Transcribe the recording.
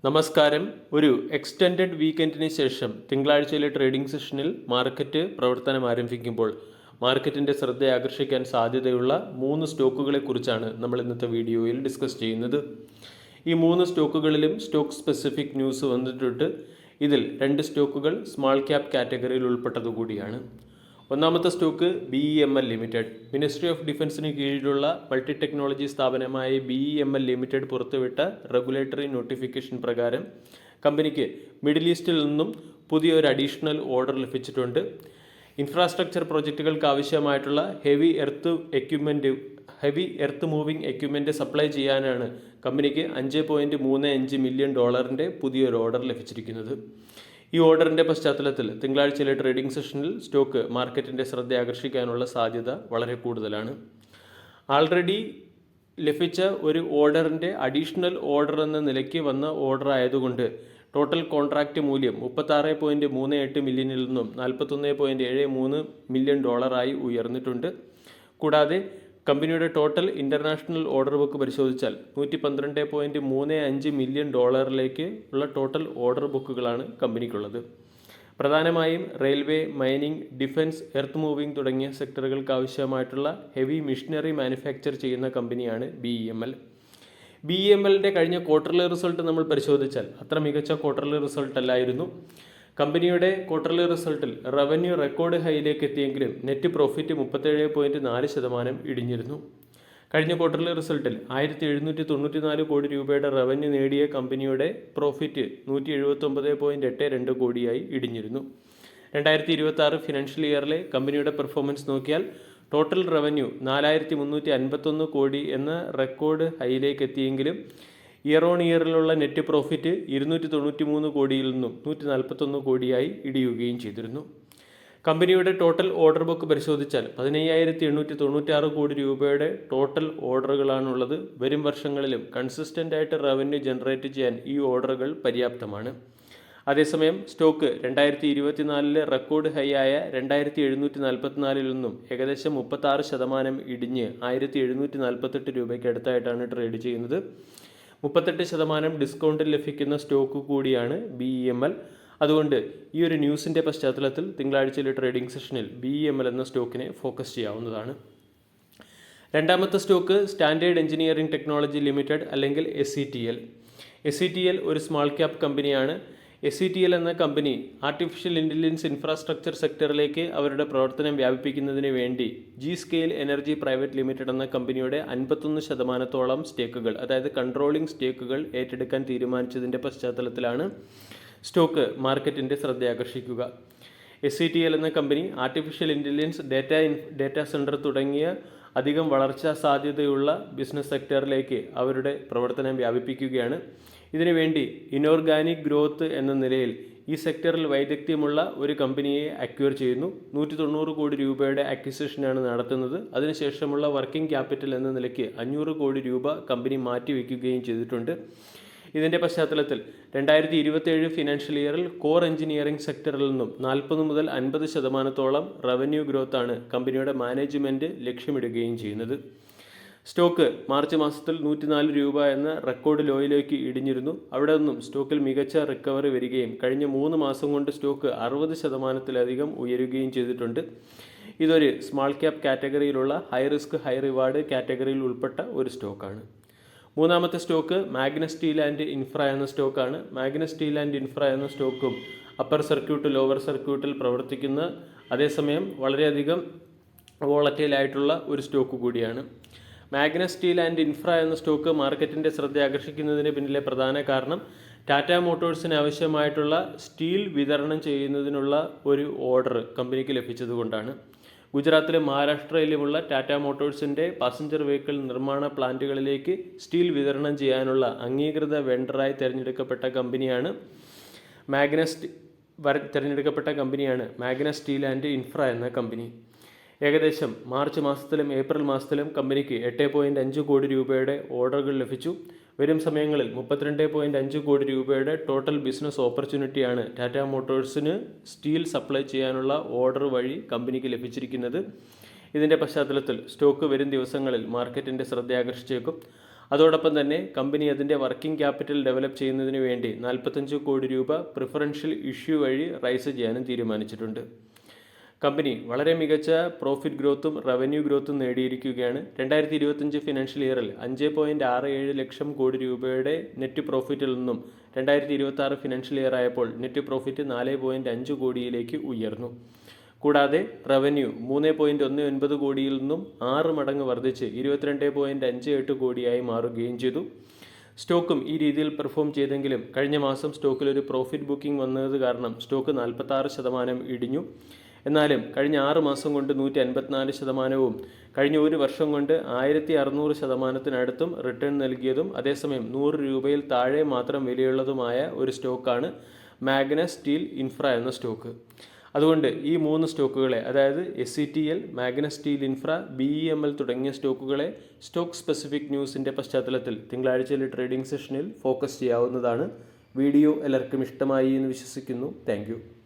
നമസ്കാരം. ഒരു എക്സ്റ്റെൻഡഡ് വീക്കെൻഡിന് ശേഷം തിങ്കളാഴ്ചയിലെ ട്രേഡിംഗ് സെഷനിൽ മാർക്കറ്റ് പ്രവർത്തനം ആരംഭിക്കുമ്പോൾ മാർക്കറ്റിൻ്റെ ശ്രദ്ധ ആകർഷിക്കാൻ സാധ്യതയുള്ള 3 സ്റ്റോക്കുകളെക്കുറിച്ചാണ് നമ്മൾ ഇന്നത്തെ വീഡിയോയിൽ ഡിസ്കസ് ചെയ്യുന്നത്. ഈ 3 സ്റ്റോക്കുകളിലും സ്റ്റോക്ക് സ്പെസിഫിക് ന്യൂസ് വന്നിട്ടുണ്ട്. ഇതിൽ 2 സ്റ്റോക്കുകൾ സ്മാൾ ക്യാപ് കാറ്റഗറിയിൽ ഉൾപ്പെട്ടതുകൂടിയാണ്. ഒന്നാമത്തെ stock BEML limited. Ministry of ഡിഫൻസിന് കീഴിലുള്ള മൾട്ടി ടെക്നോളജി സ്ഥാപനമായ BEML ലിമിറ്റഡ് പുറത്തുവിട്ട റെഗുലേറ്ററി നോട്ടിഫിക്കേഷൻ പ്രകാരം കമ്പനിക്ക് മിഡിൽ ഈസ്റ്റിൽ നിന്നും പുതിയൊരു അഡീഷണൽ ഓർഡർ ലഭിച്ചിട്ടുണ്ട്. ഇൻഫ്രാസ്ട്രക്ചർ പ്രോജക്റ്റുകൾക്ക് ആവശ്യമായിട്ടുള്ള heavy earth moving equipment supply ചെയ്യാനാണ് കമ്പനിക്ക് $5.35 മില്യൺ പുതിയൊരു ഓർഡർ ലഭിച്ചിരിക്കുന്നത്. ഈ ഓർഡറിൻ്റെ പശ്ചാത്തലത്തിൽ തിങ്കളാഴ്ചയിലെ ട്രേഡിംഗ് സെഷനിൽ സ്റ്റോക്ക് മാർക്കറ്റിൻ്റെ ശ്രദ്ധ ആകർഷിക്കാനുള്ള സാധ്യത വളരെ കൂടുതലാണ്. ആൾറെഡി ലഭിച്ച ഒരു ഓർഡറിൻ്റെ അഡീഷണൽ ഓർഡർ എന്ന നിലയ്ക്ക് വന്ന ഓർഡർ ആയതുകൊണ്ട് ടോട്ടൽ കോൺട്രാക്റ്റ് മൂല്യം 36.38 മില്യണിൽ നിന്നും $41.73 മില്യൺ ഉയർന്നിട്ടുണ്ട്. കൂടാതെ കമ്പനിയുടെ ടോട്ടൽ ഇൻ്റർനാഷണൽ ഓർഡർ ബുക്ക് പരിശോധിച്ചാൽ $112.35 മില്യൺ ഉള്ള ടോട്ടൽ ഓർഡർ ബുക്കുകളാണ് കമ്പനിക്കുള്ളത്. പ്രധാനമായും railway, mining, defence, earth moving തുടങ്ങിയ സെക്ടറുകൾക്ക് ആവശ്യമായിട്ടുള്ള ഹെവി മെഷീനറി മാനുഫാക്ചർ ചെയ്യുന്ന കമ്പനിയാണ് BEML. BEMLൻ്റെ കഴിഞ്ഞ ക്വാർട്ടർലി റിസൾട്ട് നമ്മൾ പരിശോധിച്ചാൽ അത്ര മികച്ച ക്വാർട്ടർലി റിസൾട്ട് അല്ലായിരുന്നു. കമ്പനിയുടെ ക്വാർട്ടർലി റിസൾട്ടിൽ റവന്യൂ റെക്കോർഡ് ഹൈയിലേക്ക് എത്തിയെങ്കിലും നെറ്റ് പ്രോഫിറ്റ് 37.4% ഇടിഞ്ഞിരുന്നു. കഴിഞ്ഞ ക്വാർട്ടർലി റിസൾട്ടിൽ 1794 കോടി രൂപയുടെ റവന്യൂ നേടിയ കമ്പനിയുടെ പ്രോഫിറ്റ് 179.82 കോടിയായി ഇടിഞ്ഞിരുന്നു. 2026 ഫിനാൻഷ്യൽ ഇയറിലെ കമ്പനിയുടെ പെർഫോമൻസ് നോക്കിയാൽ ടോട്ടൽ റവന്യൂ 4351 കോടി എന്ന റെക്കോർഡ് ഹൈയിലേക്ക് എത്തിയെങ്കിലും ഇയർ ഓൺ ഇയറിലുള്ള നെറ്റ് പ്രോഫിറ്റ് 293 കോടിയിൽ നിന്നും 141 കോടിയായി ഇടിയുകയും ചെയ്തിരുന്നു. കമ്പനിയുടെ ടോട്ടൽ ഓർഡർ ബുക്ക് പരിശോധിച്ചാൽ 15,896 കോടി രൂപയുടെ ടോട്ടൽ ഓർഡറുകളാണുള്ളത്. വരും വർഷങ്ങളിലും കൺസിസ്റ്റൻ്റ് ആയിട്ട് റവന്യൂ ജനറേറ്റ് ചെയ്യാൻ ഈ ഓർഡറുകൾ പര്യാപ്തമാണ്. അതേസമയം സ്റ്റോക്ക് 2024 റെക്കോർഡ് ഹൈ ആയ 2744 നിന്നും ഏകദേശം 36% ഇടിഞ്ഞ് 1748 രൂപയ്ക്ക് അടുത്തായിട്ടാണ് ട്രേഡ് ചെയ്യുന്നത്. 38% ഡിസ്കൗണ്ടിൽ ലഭിക്കുന്ന സ്റ്റോക്ക് കൂടിയാണ് BEML. അതുകൊണ്ട് ഈ ഒരു ന്യൂസിൻ്റെ പശ്ചാത്തലത്തിൽ തിങ്കളാഴ്ചയിലെ ട്രേഡിംഗ് സെഷനിൽ BEML എന്ന സ്റ്റോക്കിനെ ഫോക്കസ് ചെയ്യാവുന്നതാണ്. രണ്ടാമത്തെ stock standard engineering technology limited അല്ലെങ്കിൽ SETL. SETL ഒരു സ്മാൾ ക്യാപ് കമ്പനിയാണ്. SETL എന്ന കമ്പനി ആർട്ടിഫിഷ്യൽ ഇൻ്റലിജൻസ് ഇൻഫ്രാസ്ട്രക്ചർ സെക്ടറിലേക്ക് അവരുടെ പ്രവർത്തനം വ്യാപിപ്പിക്കുന്നതിന് വേണ്ടി G-Scale എനർജി പ്രൈവറ്റ് ലിമിറ്റഡ് എന്ന കമ്പനിയുടെ 51% സ്റ്റേക്കുകൾ, അതായത് കൺട്രോളിംഗ് സ്റ്റേക്കുകൾ ഏറ്റെടുക്കാൻ തീരുമാനിച്ചതിൻ്റെ പശ്ചാത്തലത്തിലാണ് സ്റ്റോക്ക് മാർക്കറ്റിൻ്റെ ശ്രദ്ധ ആകർഷിക്കുക. SETL എന്ന company artificial intelligence, data centre തുടങ്ങിയ അധികം വളർച്ചാ സാധ്യതയുള്ള ബിസിനസ് സെക്ടറിലേക്ക് അവരുടെ പ്രവർത്തനം വ്യാപിപ്പിക്കുകയാണ്. ഇതിനുവേണ്ടി ഇനോർഗാനിക് ഗ്രോത്ത് എന്ന നിലയിൽ ഈ സെക്ടറിൽ വൈദഗ്ധ്യമുള്ള ഒരു കമ്പനിയെ അക്വയർ ചെയ്യുന്നു. 190 കോടി രൂപയുടെ അക്വിസിഷനാണ് നടത്തുന്നത്. അതിനുശേഷമുള്ള വർക്കിംഗ് ക്യാപിറ്റൽ എന്ന നിലയ്ക്ക് 500 കോടി രൂപ കമ്പനി മാറ്റിവെക്കുകയും ചെയ്തിട്ടുണ്ട്. ഇതിൻ്റെ പശ്ചാത്തലത്തിൽ 2027 ഫിനാൻഷ്യൽ ഇയറിൽ കോർ എഞ്ചിനീയറിംഗ് സെക്ടറിൽ നിന്നും 40 മുതൽ 50% റവന്യൂ ഗ്രോത്താണ് കമ്പനിയുടെ മാനേജ്മെൻറ്റ് ലക്ഷ്യമിടുകയും ചെയ്യുന്നത്. സ്റ്റോക്ക് മാർച്ച് മാസത്തിൽ 104 രൂപ എന്ന റെക്കോർഡ് ലോയിലേക്ക് ഇടിഞ്ഞിരുന്നു. അവിടെ നിന്നും സ്റ്റോക്കിൽ മികച്ച റിക്കവറി വരികയും കഴിഞ്ഞ 3 മാസം കൊണ്ട് സ്റ്റോക്ക് 60%-ലധികം ഉയരുകയും ചെയ്തിട്ടുണ്ട്. ഇതൊരു സ്മാൾ ക്യാപ് കാറ്റഗറിയിലുള്ള ഹൈ റിസ്ക് ഹൈ റിവാർഡ് കാറ്റഗറിയിൽ ഉൾപ്പെട്ട ഒരു സ്റ്റോക്കാണ്. മൂന്നാമത്തെ stock Magnus Steel and Infra എന്ന സ്റ്റോക്കാണ്. മാഗ്നസ് സ്റ്റീൽ ആൻഡ് ഇൻഫ്ര എന്ന സ്റ്റോക്കും അപ്പർ സർക്യൂട്ട് ലോവർ സർക്യൂട്ടിൽ പ്രവർത്തിക്കുന്ന, അതേസമയം വളരെയധികം വോളറ്റൈലായിട്ടുള്ള ഒരു സ്റ്റോക്ക് കൂടിയാണ്. മാഗ്നസ് സ്റ്റീൽ ആൻഡ് ഇൻഫ്ര എന്ന സ്റ്റോക്ക് മാർക്കറ്റിൻ്റെ ശ്രദ്ധ ആകർഷിക്കുന്നതിന് പിന്നിലെ പ്രധാന കാരണം ടാറ്റ മോട്ടോഴ്സിന് ആവശ്യമായിട്ടുള്ള സ്റ്റീൽ വിതരണം ചെയ്യുന്നതിനുള്ള ഒരു ഓർഡർ കമ്പനിക്ക് ലഭിച്ചതുകൊണ്ടാണ്. ഗുജറാത്തിലും മഹാരാഷ്ട്രയിലുമുള്ള ടാറ്റ മോട്ടോഴ്സിൻ്റെ പാസഞ്ചർ വെഹിക്കിൾ നിർമ്മാണ പ്ലാന്റുകളിലേക്ക് സ്റ്റീൽ വിതരണം ചെയ്യാനുള്ള അംഗീകൃത വെണ്ടറായി തിരഞ്ഞെടുക്കപ്പെട്ട കമ്പനിയാണ് മാഗ്നസ് സ്റ്റീൽ ആൻഡ് ഇൻഫ്ര എന്ന കമ്പനി. ഏകദേശം മാർച്ച് മാസത്തിലും ഏപ്രിൽ മാസത്തിലും കമ്പനിക്ക് 8.5 കോടി രൂപയുടെ ഓർഡറുകൾ ലഭിച്ചു. വരും സമയങ്ങളിൽ 32.5 കോടി രൂപയുടെ ടോട്ടൽ ബിസിനസ് ഓപ്പർച്യൂണിറ്റിയാണ് ടാറ്റ മോട്ടോഴ്സിന് സ്റ്റീൽ സപ്ലൈ ചെയ്യാനുള്ള ഓർഡർ വഴി കമ്പനിക്ക് ലഭിച്ചിരിക്കുന്നത്. ഇതിൻ്റെ പശ്ചാത്തലത്തിൽ സ്റ്റോക്ക് വരും ദിവസങ്ങളിൽ മാർക്കറ്റിൻ്റെ ശ്രദ്ധ ആകർഷിച്ചേക്കും. അതോടൊപ്പം തന്നെ കമ്പനി അതിൻ്റെ വർക്കിംഗ് ക്യാപിറ്റൽ ഡെവലപ്പ് ചെയ്യുന്നതിന് വേണ്ടി 45 കോടി രൂപ പ്രിഫറൻഷ്യൽ ഇഷ്യൂ വഴി റൈസ് ചെയ്യാനും തീരുമാനിച്ചിട്ടുണ്ട്. കമ്പനി വളരെ മികച്ച പ്രോഫിറ്റ് ഗ്രോത്തും റവന്യൂ ഗ്രോത്തും നേടിയിരിക്കുകയാണ്. 2025 ഫിനാൻഷ്യൽ ഇയറിൽ 5.67 ലക്ഷം കോടി രൂപയുടെ നെറ്റ് പ്രോഫിറ്റിൽ നിന്നും 2026 ഫിനാൻഷ്യൽ ഇയർ ആയപ്പോൾ നെറ്റ് പ്രോഫിറ്റ് 4.5 കോടിയിലേക്ക് ഉയർന്നു. കൂടാതെ റവന്യൂ 3.19 കോടിയിൽ നിന്നും 6 മടങ്ങ് വർദ്ധിച്ച് 22.58 കോടിയായി മാറുകയും ചെയ്തു. സ്റ്റോക്കും ഈ രീതിയിൽ പെർഫോം ചെയ്തെങ്കിലും കഴിഞ്ഞ മാസം സ്റ്റോക്കിൽ ഒരു പ്രോഫിറ്റ് ബുക്കിംഗ് വന്നത് കാരണം സ്റ്റോക്ക് 46% ഇടിഞ്ഞു. എന്നാലും കഴിഞ്ഞ 6 മാസം കൊണ്ട് 154%, കഴിഞ്ഞ ഒരു വർഷം കൊണ്ട് 1600%-നടുത്തും റിട്ടേൺ നൽകിയതും അതേസമയം 100 രൂപയിൽ താഴെ മാത്രം വിലയുള്ളതുമായ ഒരു സ്റ്റോക്കാണ് മാഗ്നസ് സ്റ്റീൽ ഇൻഫ്ര എന്ന സ്റ്റോക്ക്. അതുകൊണ്ട് ഈ 3 സ്റ്റോക്കുകളെ, അതായത് SCTL, Magnus steel infra, BEML തുടങ്ങിയ സ്റ്റോക്കുകളെ സ്റ്റോക്ക് സ്പെസിഫിക് ന്യൂസിൻ്റെ പശ്ചാത്തലത്തിൽ തിങ്കളാഴ്ചയിലെ ട്രേഡിംഗ് സെഷനിൽ ഫോക്കസ് ചെയ്യാവുന്നതാണ്. വീഡിയോ എല്ലാവർക്കും ഇഷ്ടമായി എന്ന് വിശ്വസിക്കുന്നു. താങ്ക്